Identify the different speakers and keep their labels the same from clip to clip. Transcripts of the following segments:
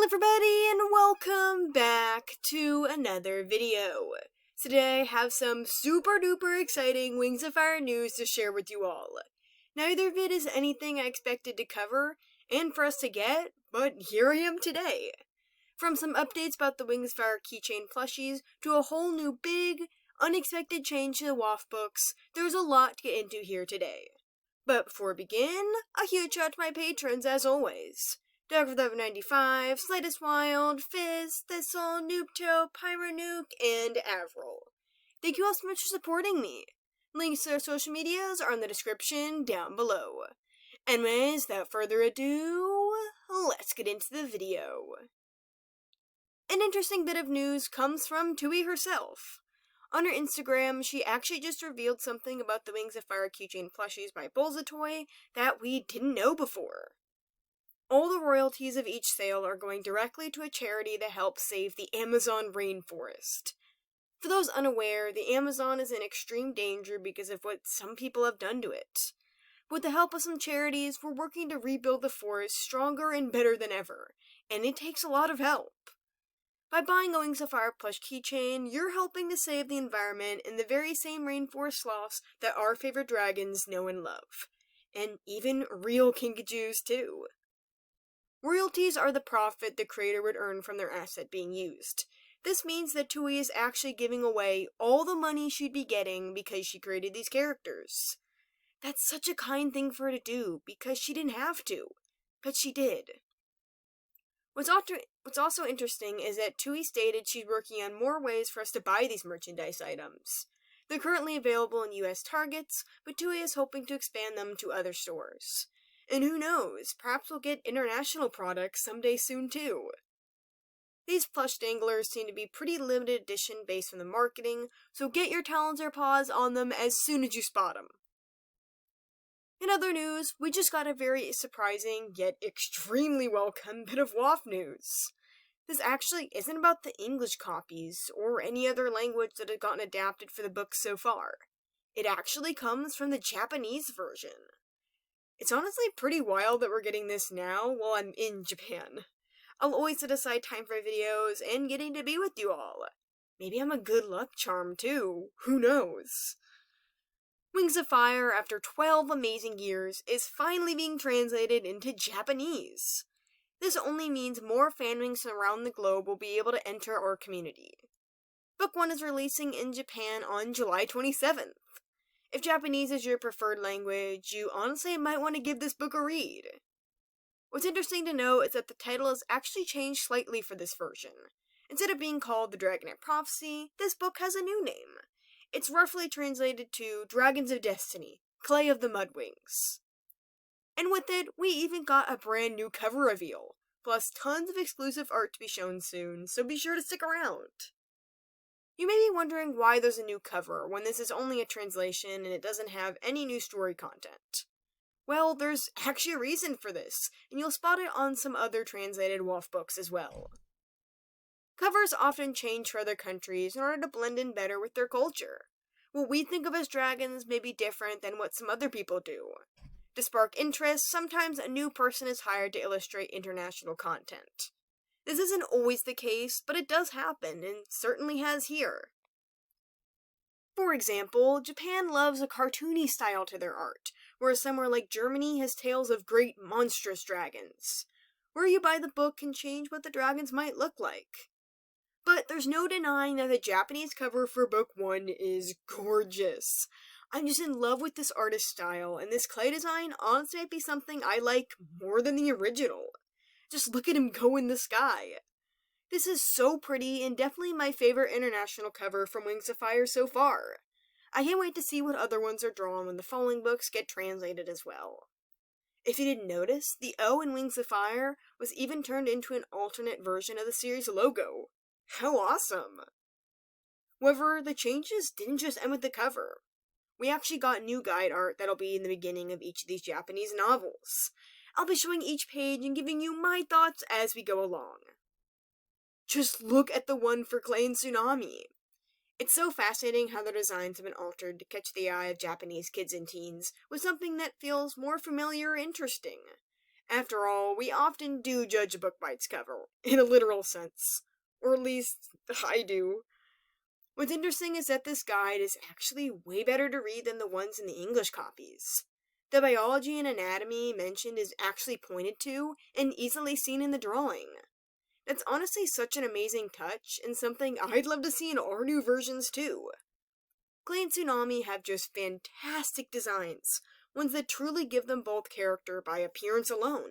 Speaker 1: everybody, and welcome back to another video. Today I have some super duper exciting Wings of Fire news to share with you all. Neither of it is anything I expected to cover and for us to get, but here I am today. From some updates about the Wings of Fire keychain plushies to a whole new big, unexpected change to the WAF books, there's a lot to get into here today. But before we begin, a huge shout out to my patrons as always. Dangler95, Slightest Wild, Fizz, Thistle, Noobto, Pyronuke, and Avril. Thank you all so much for supporting me. Links to their social medias are in the description down below. Anyways, without further ado, let's get into the video. An interesting bit of news comes from Tui herself. On her Instagram, she actually just revealed something about the Wings of Fire keychain plushies by 𝙒𝙤𝙁𝙁𝙀 that we didn't know before. All the royalties of each sale are going directly to a charity that helps save the Amazon rainforest. For those unaware, the Amazon is in extreme danger because of what some people have done to it. With the help of some charities, we're working to rebuild the forest stronger and better than ever, and it takes a lot of help. By buying a Wings of Fire plush keychain, you're helping to save the environment in the very same rainforest sloths that our favorite dragons know and love. And even real kinkajous too. Royalties are the profit the creator would earn from their asset being used. This means that Tui is actually giving away all the money she'd be getting because she created these characters. That's such a kind thing for her to do, because she didn't have to, but she did. What's also interesting is that Tui stated she's working on more ways for us to buy these merchandise items. They're currently available in US Targets, but Tui is hoping to expand them to other stores. And who knows, perhaps we'll get international products someday soon too. These plush danglers seem to be pretty limited edition based on the marketing, so get your talons or paws on them as soon as you spot them. In other news, we just got a very surprising, yet extremely welcome bit of WAF news. This actually isn't about the English copies, or any other language that had gotten adapted for the book so far. It actually comes from the Japanese version. It's honestly pretty wild that we're getting this now while I'm in Japan. I'll always set aside time for videos and getting to be with you all. Maybe I'm a good luck charm too, who knows? Wings of Fire, after 12 amazing years, is finally being translated into Japanese. This only means more fanwings from around the globe will be able to enter our community. Book 1 is releasing in Japan on July 27th. If Japanese is your preferred language, you honestly might want to give this book a read. What's interesting to note is that the title has actually changed slightly for this version. Instead of being called The Dragonet Prophecy, this book has a new name. It's roughly translated to Dragons of Destiny, Clay of the Mudwings. And with it, we even got a brand new cover reveal, plus tons of exclusive art to be shown soon, so be sure to stick around. You may be wondering why there's a new cover when this is only a translation and it doesn't have any new story content. Well, there's actually a reason for this, and you'll spot it on some other translated WAF books as well. Covers often change for other countries in order to blend in better with their culture. What we think of as dragons may be different than what some other people do. To spark interest, sometimes a new person is hired to illustrate international content. This isn't always the case, but it does happen, and certainly has here. For example, Japan loves a cartoony style to their art, whereas somewhere like Germany has tales of great monstrous dragons. Where you buy the book can change what the dragons might look like. But there's no denying that the Japanese cover for book 1 is gorgeous. I'm just in love with this artist's style, and this clay design honestly might be something I like more than the original. Just look at him go in the sky. This is so pretty and definitely my favorite international cover from Wings of Fire so far. I can't wait to see what other ones are drawn when the following books get translated as well. If you didn't notice, the O in Wings of Fire was even turned into an alternate version of the series logo. How awesome! However, the changes didn't just end with the cover. We actually got new guide art that'll be in the beginning of each of these Japanese novels. I'll be showing each page and giving you my thoughts as we go along. Just look at the one for Clay and Tsunami. It's so fascinating how the designs have been altered to catch the eye of Japanese kids and teens with something that feels more familiar or interesting. After all, we often do judge a book by its cover, in a literal sense. Or at least, I do. What's interesting is that this guide is actually way better to read than the ones in the English copies. The biology and anatomy mentioned is actually pointed to and easily seen in the drawing. That's honestly such an amazing touch, and something I'd love to see in our new versions too. Clay and Tsunami have just fantastic designs, ones that truly give them both character by appearance alone.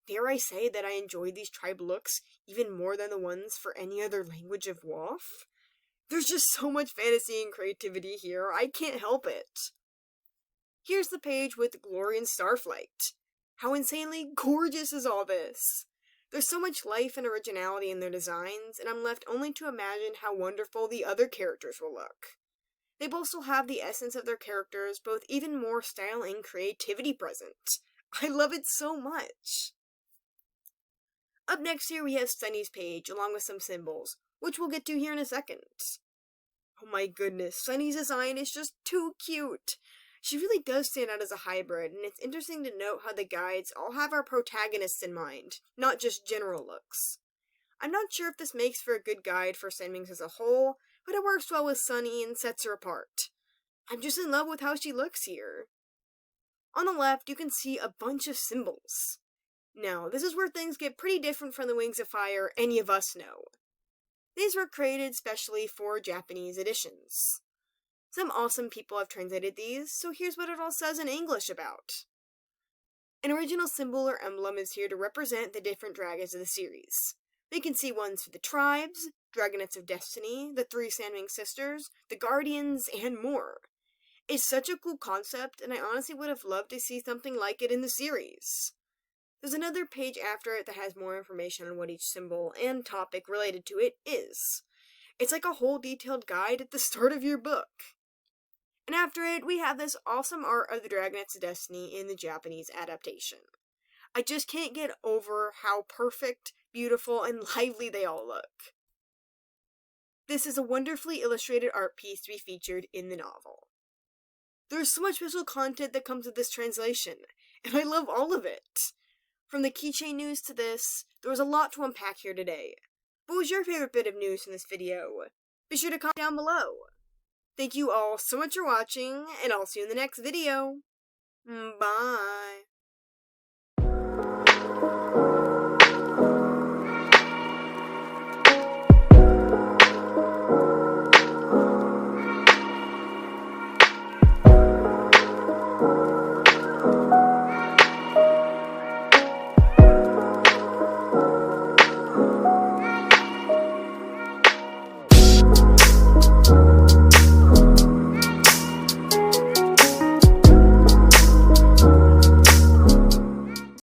Speaker 1: Dare I say that I enjoy these tribe looks even more than the ones for any other language of WoF? There's just so much fantasy and creativity here, I can't help it. Here's the page with Glory and Starflight. How insanely gorgeous is all this? There's so much life and originality in their designs, and I'm left only to imagine how wonderful the other characters will look. They both still have the essence of their characters, both even more style and creativity present. I love it so much. Up next here we have Sunny's page, along with some symbols, which we'll get to here in a second. Oh my goodness, Sunny's design is just too cute. She really does stand out as a hybrid, and it's interesting to note how the guides all have our protagonists in mind, not just general looks. I'm not sure if this makes for a good guide for Sandwings as a whole, but it works well with Sunny and sets her apart. I'm just in love with how she looks here. On the left, you can see a bunch of symbols. Now, this is where things get pretty different from the Wings of Fire any of us know. These were created specially for Japanese editions. Some awesome people have translated these, so here's what it all says in English about. An original symbol or emblem is here to represent the different dragons of the series. We can see ones for the tribes, Dragonets of Destiny, the 3 Sandwing sisters, the Guardians, and more. It's such a cool concept, and I honestly would have loved to see something like it in the series. There's another page after it that has more information on what each symbol and topic related to it is. It's like a whole detailed guide at the start of your book. And after it, we have this awesome art of the Dragonets of Destiny in the Japanese adaptation. I just can't get over how perfect, beautiful, and lively they all look. This is a wonderfully illustrated art piece to be featured in the novel. There's so much visual content that comes with this translation, and I love all of it. From the keychain news to this, there was a lot to unpack here today. What was your favorite bit of news from this video? Be sure to comment down below. Thank you all so much for watching, and I'll see you in the next video. Bye!